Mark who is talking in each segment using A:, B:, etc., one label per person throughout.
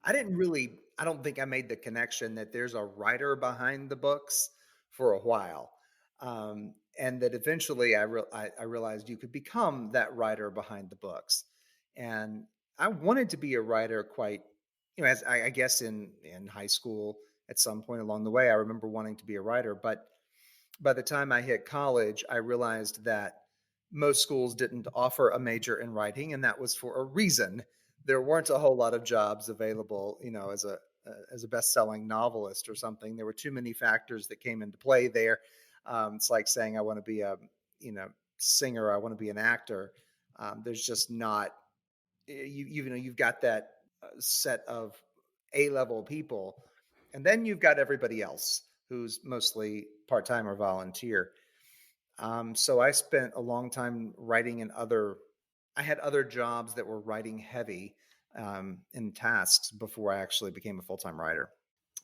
A: I don't think I made the connection that there's a writer behind the books for a while. And that eventually I realized you could become that writer behind the books. And I wanted to be a writer quite, as I guess in high school at some point along the way, I remember wanting to be a writer. But by the time I hit college, I realized that most schools didn't offer a major in writing, and that was for a reason. There weren't a whole lot of jobs available, as a best-selling novelist or something. There were too many factors that came into play there. It's like saying I want to be a, singer. I want to be an actor. There's just not you've got that set of A-level people, and then you've got everybody else who's mostly part-time or volunteer. So I spent a long time writing I had other jobs that were writing heavy in tasks before I actually became a full-time writer.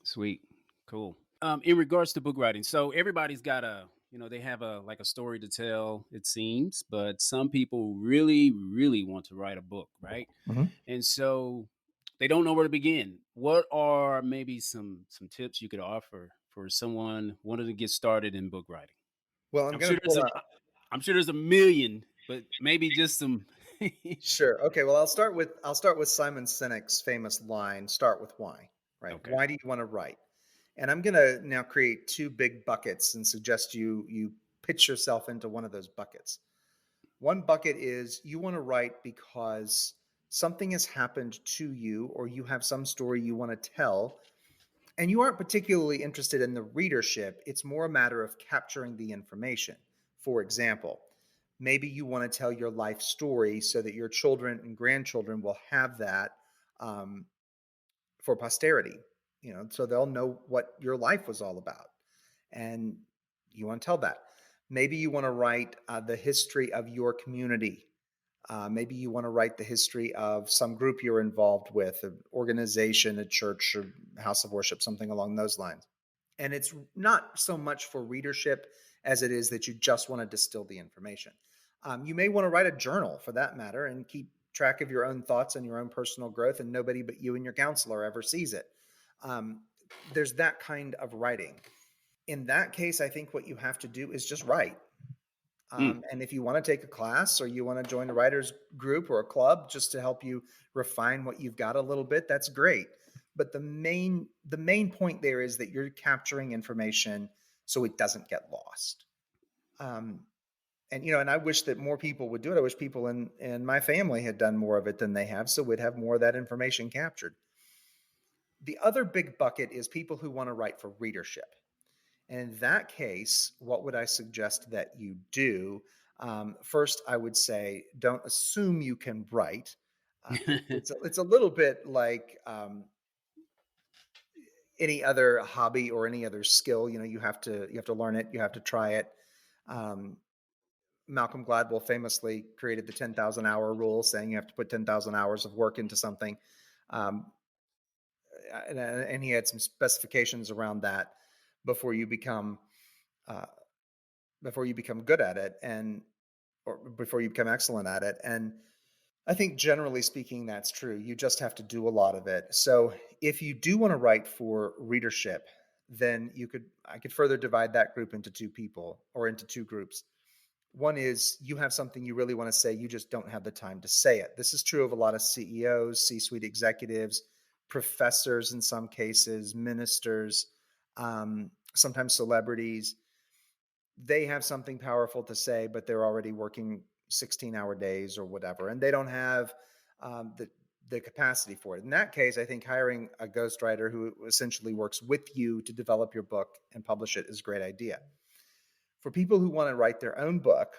B: Sweet. Cool. In regards to book writing, so everybody's got they have a like a story to tell, it seems, but some people really, really want to write a book, right?
A: Mhm.
B: And so they don't know where to begin. What are maybe some tips you could offer for someone wanting to get started in book writing?
A: Well, I'm
B: I'm
A: going
B: sure
A: to pull out.
B: I'm sure there's a million, but maybe just some.
A: Sure. Okay. Well, I'll start with Simon Sinek's famous line, "Start with why." Right?
B: Okay.
A: Why do you want to write? And I'm going to now create two big buckets and suggest you pitch yourself into one of those buckets. One bucket is you want to write because something has happened to you or you have some story you want to tell and you aren't particularly interested in the readership. It's more a matter of capturing the information. For example, maybe you want to tell your life story so that your children and grandchildren will have that um, for posterity, so they'll know what your life was all about. And you want to tell that. Maybe you want to write the history of your community. Maybe you want to write the history of some group you're involved with, an organization, a church, or house of worship, something along those lines. And it's not so much for readership as it is that you just want to distill the information. You may want to write a journal for that matter and keep track of your own thoughts and your own personal growth, and nobody but you and your counselor ever sees it. Um, there's that kind of writing. In that case, I think what you have to do is just write.
B: Mm.
A: And if you want to take a class or you want to join a writers group or a club just to help you refine what you've got a little bit, that's great. But the main point there is that you're capturing information so it doesn't get lost. Um, and I wish that more people would do it. I wish people in my family had done more of it than they have, so we'd have more of that information captured. The other big bucket is people who want to write for readership. And in that case, what would I suggest that you do? First, I would say don't assume you can write. It's a little bit like any other hobby or any other skill. You have to learn it. You have to try it. Um, Malcolm Gladwell famously created the 10,000 hour rule, saying you have to put 10,000 hours of work into something. Um, and he had some specifications around that before you become uh, before you become good at it and or before you become excellent at it. And I think generally speaking, that's true. You just have to do a lot of it. So if you do want to write for readership, then I could further divide that group into two people or into two groups. One is you have something you really want to say, you just don't have the time to say it. This is true of a lot of CEOs, C suite executives, professors in some cases, ministers, sometimes celebrities. They have something powerful to say, but they're already working 16-hour days or whatever, and they don't have the capacity for it. In that case, I think hiring a ghostwriter who essentially works with you to develop your book and publish it is a great idea. For people who want to write their own book,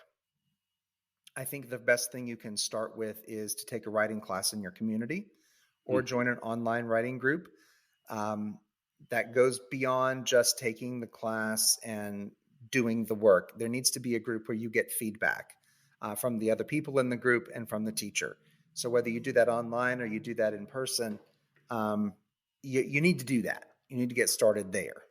A: I think the best thing you can start with is to take a writing class in your community or
B: Mm.
A: join an online writing group. Um, that goes beyond just taking the class and doing the work. There needs to be a group where you get feedback from the other people in the group and from the teacher. So whether you do that online or you do that in person, you need to do that. You need to get started there.